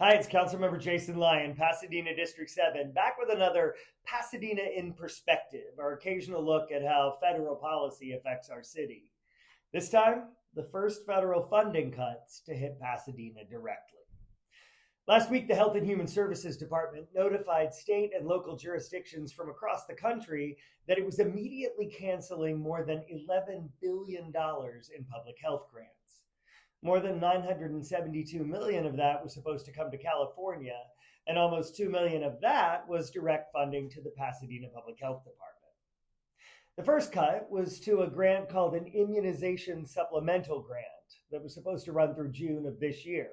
Hi, it's Councilmember Jason Lyon, Pasadena District 7, back with another Pasadena in Perspective, our occasional look at how federal policy affects our city. This time, the first federal funding cuts to hit Pasadena directly. Last week, the Health and Human Services Department notified state and local jurisdictions from across the country that it was immediately canceling more than $11 billion in public health grants. More than 972 million of that was supposed to come to California, and almost 2 million of that was direct funding to the Pasadena Public Health Department. The first cut was to a grant called an Immunization Supplemental Grant that was supposed to run through June of this year.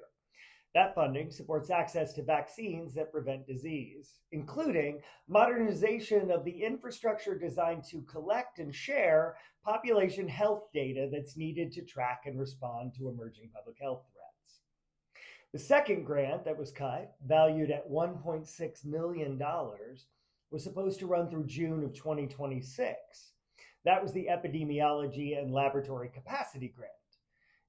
That funding supports access to vaccines that prevent disease, including modernization of the infrastructure designed to collect and share population health data that's needed to track and respond to emerging public health threats. The second grant that was cut, valued at $1.6 million, was supposed to run through June of 2026. That was the Epidemiology and Laboratory Capacity Grant.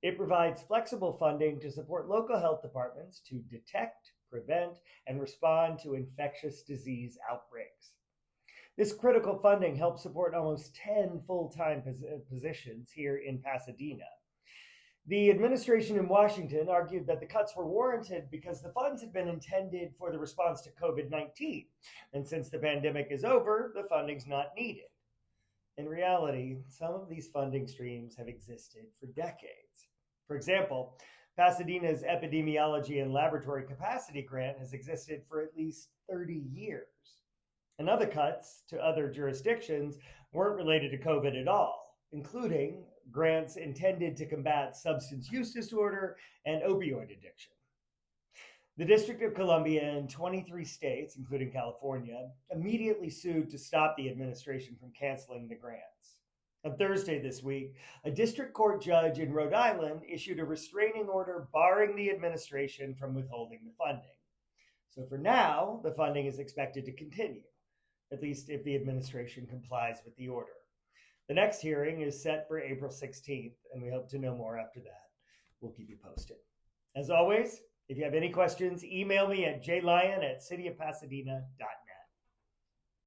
It provides flexible funding to support local health departments to detect, prevent, and respond to infectious disease outbreaks. This critical funding helps support almost 10 full-time positions here in Pasadena. The administration in Washington argued that the cuts were warranted because the funds had been intended for the response to COVID-19, and since the pandemic is over, the funding's not needed. In reality, some of these funding streams have existed for decades. For example, Pasadena's Epidemiology and Laboratory Capacity Grant has existed for at least 30 years. And other cuts to other jurisdictions weren't related to COVID at all, including grants intended to combat substance use disorder and opioid addiction. The District of Columbia and 23 states, including California, immediately sued to stop the administration from canceling the grants. On Thursday this week, a district court judge in Rhode Island issued a restraining order barring the administration from withholding the funding. So for now, the funding is expected to continue, at least if the administration complies with the order. The next hearing is set for April 16th, and we hope to know more after that. We'll keep you posted. As always, if you have any questions, email me at jlyon@cityofpasadena.net.